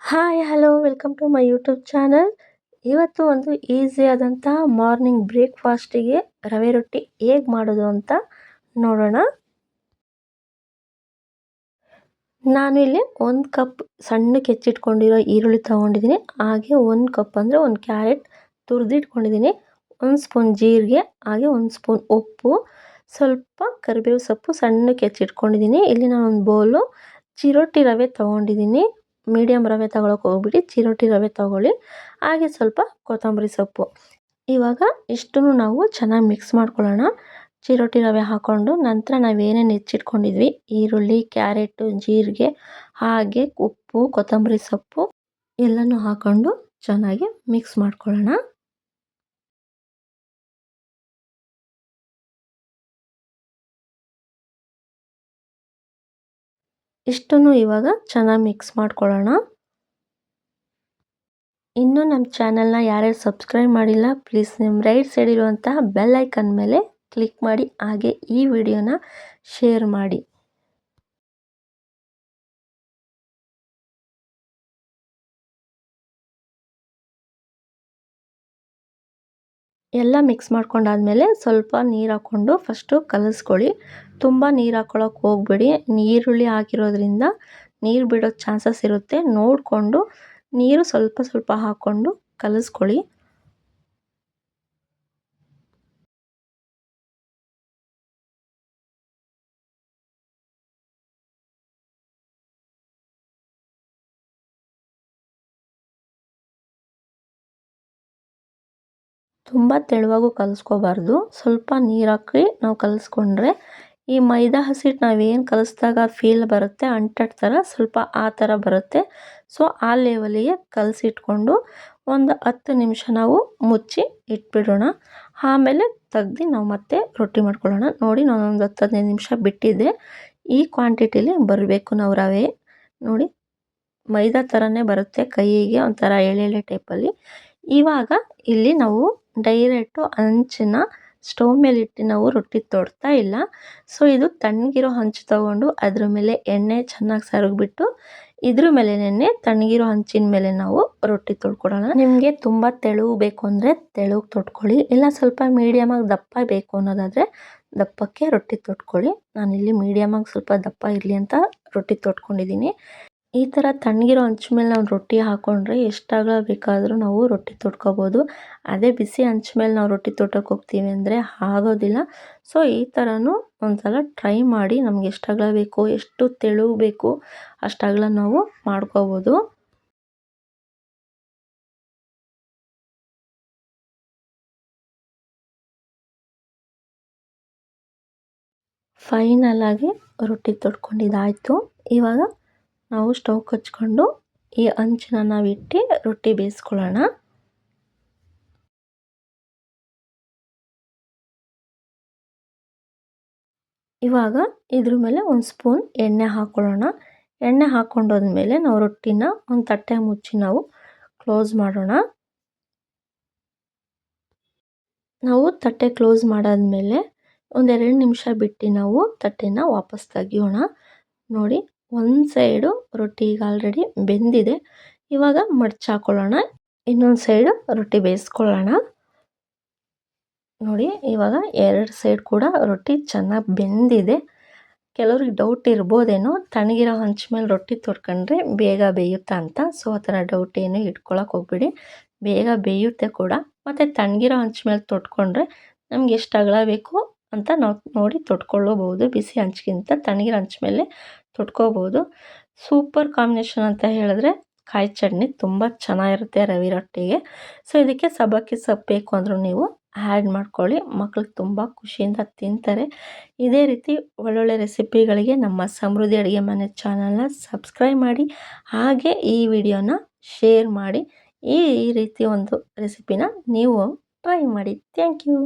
Hi hello welcome to my YouTube channel. ಇವತ್ತು ಒಂದು easy ಆದಂಥ ಮಾರ್ನಿಂಗ್ ಬ್ರೇಕ್ಫಾಸ್ಟಿಗೆ ರವೆ ರೊಟ್ಟಿ ಹೇಗೆ ಮಾಡೋದು ಅಂತ ನೋಡೋಣ. ನಾನು ಇಲ್ಲಿ 1 ಕಪ್ ಸಣ್ಣಕ್ಕೆ ಹೆಚ್ಚಿಟ್ಕೊಂಡಿರೋ ಈರುಳ್ಳಿ ತೊಗೊಂಡಿದ್ದೀನಿ. ಹಾಗೆ 1 ಕಪ್ ಅಂದರೆ 1 ಕ್ಯಾರೆಟ್ ತುರಿದಿಟ್ಕೊಂಡಿದ್ದೀನಿ. 1 ಸ್ಪೂನ್ ಜೀರಿಗೆ, ಹಾಗೆ 1 ಸ್ಪೂನ್ ಉಪ್ಪು, ಸ್ವಲ್ಪ ಕರಿಬೇವು ಸೊಪ್ಪು ಸಣ್ಣಕ್ಕೆ ಹೆಚ್ಚಿಟ್ಕೊಂಡಿದ್ದೀನಿ. ಇಲ್ಲಿ ನಾನು ಒಂದು ಬೌಲು ಚಿರೋಟಿ ರವೆ ತೊಗೊಂಡಿದ್ದೀನಿ. ಮೀಡಿಯಮ್ ರವೆ ತಗೊಳಕ್ಕೆ ಹೋಗ್ಬಿಟ್ಟು ಚಿರೋಟಿ ರವೆ ತೊಗೊಳ್ಳಿ. ಹಾಗೆ ಸ್ವಲ್ಪ ಕೊತ್ತಂಬರಿ ಸೊಪ್ಪು. ಇವಾಗ ಇಷ್ಟನ್ನು ನಾವು ಚೆನ್ನಾಗಿ ಮಿಕ್ಸ್ ಮಾಡ್ಕೊಳ್ಳೋಣ. ಚಿರೋಟಿ ರವೆ ಹಾಕ್ಕೊಂಡು ನಂತರ ನಾವೇನೇನು ಹೆಚ್ಚಿಟ್ಕೊಂಡಿದ್ವಿ ಈರುಳ್ಳಿ, ಕ್ಯಾರೆಟು, ಜೀರಿಗೆ, ಹಾಗೆ ಉಪ್ಪು, ಕೊತ್ತಂಬರಿ ಸೊಪ್ಪು ಎಲ್ಲನೂ ಹಾಕ್ಕೊಂಡು ಚೆನ್ನಾಗಿ ಮಿಕ್ಸ್ ಮಾಡ್ಕೊಳ್ಳೋಣ. ಇಷ್ಟನ್ನು ಇವಾಗ ಚೆನ್ನಾಗಿ ಮಿಕ್ಸ್ ಮಾಡ್ಕೊಳ್ಳೋಣ. ಇನ್ನೂ ನಮ್ಮ ಚಾನಲ್ನ ಯಾರ್ಯಾರು ಸಬ್ಸ್ಕ್ರೈಬ್ ಮಾಡಿಲ್ಲ ಪ್ಲೀಸ್ ನಿಮ್ಮ ರೈಟ್ ಸೈಡ್ ಇರುವಂತಹ ಬೆಲ್ ಐಕನ್ ಮೇಲೆ ಕ್ಲಿಕ್ ಮಾಡಿ, ಹಾಗೆ ಈ ವಿಡಿಯೋನ ಶೇರ್ ಮಾಡಿ. ಎಲ್ಲ ಮಿಕ್ಸ್ ಮಾಡ್ಕೊಂಡಾದ್ಮೇಲೆ ಸ್ವಲ್ಪ ನೀರು ಹಾಕ್ಕೊಂಡು ಫಸ್ಟು ಕಲಿಸ್ಕೊಳ್ಳಿ. ತುಂಬ ನೀರು ಹಾಕ್ಕೊಳಕ್ಕೆ ಹೋಗ್ಬೇಡಿ. ಈರುಳ್ಳಿ ಹಾಕಿರೋದ್ರಿಂದ ನೀರು ಬಿಡೋ ಚಾನ್ಸಸ್ ಇರುತ್ತೆ. ನೋಡಿಕೊಂಡು ನೀರು ಸ್ವಲ್ಪ ಸ್ವಲ್ಪ ಹಾಕ್ಕೊಂಡು ಕಲಿಸ್ಕೊಳ್ಳಿ. ತುಂಬ ತೆಳುವಾಗೂ ಕಲಿಸ್ಕೋಬಾರ್ದು. ಸ್ವಲ್ಪ ನೀರು ಹಾಕಿ ನಾವು ಕಲಿಸ್ಕೊಂಡ್ರೆ ಈ ಮೈದಾ ಹಸಿಟ್ಟು ನಾವೇನು ಕಲಿಸ್ದಾಗ ಫೀಲ್ ಬರುತ್ತೆ ಅಂಟಟ್ ಥರ, ಸ್ವಲ್ಪ ಆ ಥರ ಬರುತ್ತೆ. ಸೊ ಆ ಲೆವೆಲಿಗೆ ಕಲಸಿಟ್ಕೊಂಡು ಒಂದು 10 ನಿಮಿಷ ನಾವು ಮುಚ್ಚಿ ಇಟ್ಬಿಡೋಣ. ಆಮೇಲೆ ತೆಗ್ದು ನಾವು ಮತ್ತೆ ರೊಟ್ಟಿ ಮಾಡ್ಕೊಳ್ಳೋಣ. ನೋಡಿ ನಾನೊಂದು 10-15 ನಿಮಿಷ ಬಿಟ್ಟಿದ್ದೆ. ಈ ಕ್ವಾಂಟಿಟಿಲಿ ಬರಬೇಕು ನಾವು ರವೆ. ನೋಡಿ ಮೈದಾ ಥರನೇ ಬರುತ್ತೆ, ಕೈಗೆ ಒಂಥರ ಎಳೆ ಟೈಪಲ್ಲಿ. ಇವಾಗ ಇಲ್ಲಿ ನಾವು ಡೈರೆಕ್ಟು ಹಂಚನ್ನ ಸ್ಟವ್ ಮೇಲೆ ಇಟ್ಟು ನಾವು ರೊಟ್ಟಿ ತೊಡ್ತಾ ಇಲ್ಲ. ಸೊ ಇದು ತಣ್ಣಗಿರೋ ಹಂಚು ತೊಗೊಂಡು ಅದ್ರ ಮೇಲೆ ಎಣ್ಣೆ ಚೆನ್ನಾಗಿ ಸರಗ್ಬಿಟ್ಟು ಇದ್ರ ಮೇಲೆನೇ ತಣ್ಣಗಿರೋ ಹಂಚಿನ ಮೇಲೆ ನಾವು ರೊಟ್ಟಿ ತೊಡ್ಕೊಡೋಣ. ನಿಮಗೆ ತುಂಬ ತೆಳು ಬೇಕು ಅಂದರೆ ತೆಳುಗೆ ತೊಟ್ಕೊಳ್ಳಿ, ಇಲ್ಲ ಸ್ವಲ್ಪ ಮೀಡಿಯಮಾಗಿ ದಪ್ಪ ಬೇಕು ಅನ್ನೋದಾದರೆ ದಪ್ಪಕ್ಕೆ ರೊಟ್ಟಿ ತೊಟ್ಕೊಳ್ಳಿ. ನಾನಿಲ್ಲಿ ಮೀಡಿಯಮಾಗಿ ಸ್ವಲ್ಪ ದಪ್ಪ ಇರಲಿ ಅಂತ ರೊಟ್ಟಿ ತೊಟ್ಕೊಂಡಿದ್ದೀನಿ. ಈ ಥರ ತಣ್ಣಗಿರೋ ಹಂಚು ಮೇಲೆ ನಾವು ರೊಟ್ಟಿ ಹಾಕ್ಕೊಂಡ್ರೆ ಎಷ್ಟಾಗಲ ಬೇಕಾದರೂ ನಾವು ರೊಟ್ಟಿ ತೊಟ್ಕೋಬೋದು. ಅದೇ ಬಿಸಿ ಹಂಚು ಮೇಲೆ ನಾವು ರೊಟ್ಟಿ ತೊಟ್ಟಕ್ಕೆ ಹೋಗ್ತೀವಿ ಅಂದರೆ ಆಗೋದಿಲ್ಲ. ಸೊ ಈ ಥರನೂ ಒಂದ್ಸಲ ಟ್ರೈ ಮಾಡಿ. ನಮ್ಗೆ ಎಷ್ಟು ಅಗಲ ಬೇಕು, ಎಷ್ಟು ತೆಳು ಬೇಕು ಅಷ್ಟಾಗಲ ನಾವು ಮಾಡ್ಕೋಬೋದು. ಫೈನಲ್ ಆಗಿ ರೊಟ್ಟಿ ತೊಟ್ಕೊಂಡಿದ್ದಾಯಿತು. ಇವಾಗ ನಾವು ಸ್ಟವ್ ಕಚ್ಕೊಂಡು ಈ ಹಂಚನ್ನ ನಾವಿಟ್ಟು ರೊಟ್ಟಿ ಬೇಯಿಸ್ಕೊಳ್ಳೋಣ. ಇವಾಗ ಇದ್ರ ಮೇಲೆ 1 ಸ್ಪೂನ್ ಎಣ್ಣೆ ಹಾಕ್ಕೊಳ್ಳೋಣ. ಎಣ್ಣೆ ಹಾಕ್ಕೊಂಡೋದ್ಮೇಲೆ ನಾವು ರೊಟ್ಟಿನ ಒಂದು ತಟ್ಟೆ ಮುಚ್ಚಿ ನಾವು ಕ್ಲೋಸ್ ಮಾಡೋಣ. ನಾವು ತಟ್ಟೆ ಕ್ಲೋಸ್ ಮಾಡಾದ್ಮೇಲೆ ಒಂದು 2 ನಿಮಿಷ ಬಿಟ್ಟು ನಾವು ತಟ್ಟೆನ ವಾಪಸ್ ತೆಗಿಯೋಣ. ನೋಡಿ ಒಂದು ಸೈಡು ರೊಟ್ಟಿ ಈಗ ಆಲ್ರೆಡಿ ಬೆಂದಿದೆ. ಇವಾಗ ಮಡ್ಚಿ ಹಾಕ್ಕೊಳ್ಳೋಣ. ಇನ್ನೊಂದು ಸೈಡು ರೊಟ್ಟಿ ಬೇಯಿಸ್ಕೊಳ್ಳೋಣ. ನೋಡಿ ಇವಾಗ 2 ಸೈಡ್ ಕೂಡ ರೊಟ್ಟಿ ಚೆನ್ನಾಗಿ ಬೆಂದಿದೆ. ಕೆಲವ್ರಿಗೆ ಡೌಟ್ ಇರ್ಬೋದೇನೋ ತಣ್ಣಗಿರೋ ಹಂಚು ಮೇಲೆ ರೊಟ್ಟಿ ತೊಡ್ಕೊಂಡ್ರೆ ಬೇಗ ಬೇಯುತ್ತಾ ಅಂತ. ಸೊ ಆ ಥರ ಡೌಟ್ ಏನು ಇಟ್ಕೊಳಕ್ಕೆ ಹೋಗ್ಬೇಡಿ, ಬೇಗ ಬೇಯುತ್ತೆ ಕೂಡ. ಮತ್ತು ತಣ್ಣಗಿರೋ ಹಂಚು ಮೇಲೆ ತೊಟ್ಕೊಂಡ್ರೆ ನಮ್ಗೆ ಎಷ್ಟು ಅಗಲ ಬೇಕು ಅಂತ ನಾವು ನೋಡಿ ತೊಟ್ಕೊಳ್ಳಬಹುದು. ಬಿಸಿ ಹಂಚಿಗಿಂತ ತಣ್ಣಗಿರೋ ಹಂಚು ಮೇಲೆ ತೊಟ್ಕೋಬೋದು. ಸೂಪರ್ ಕಾಂಬಿನೇಷನ್ ಅಂತ ಹೇಳಿದ್ರೆ ಕಾಯಿ ಚಟ್ನಿ ತುಂಬ ಚೆನ್ನಾಗಿರುತ್ತೆ ರವೆ ರೊಟ್ಟಿಗೆ. ಸೊ ಇದಕ್ಕೆ ಸಬ್ಬಕ್ಕಿ ಸೊಪ್ಪು ಬೇಕು ಅಂದರೂ ನೀವು ಆ್ಯಡ್ ಮಾಡ್ಕೊಳ್ಳಿ. ಮಕ್ಳಿಗೆ ತುಂಬ ಖುಷಿಯಿಂದ ತಿಂತಾರೆ. ಇದೇ ರೀತಿ ಒಳ್ಳೊಳ್ಳೆ ರೆಸಿಪಿಗಳಿಗೆ ನಮ್ಮ ಸಮೃದ್ಧಿ ಅಡುಗೆ ಮನೆ ಚಾನಲ್ನ ಸಬ್ಸ್ಕ್ರೈಬ್ ಮಾಡಿ, ಹಾಗೆ ಈ ವಿಡಿಯೋನ ಶೇರ್ ಮಾಡಿ. ಈ ರೀತಿ ಒಂದು ರೆಸಿಪಿನ ನೀವು ಟ್ರೈ ಮಾಡಿ. Thank you.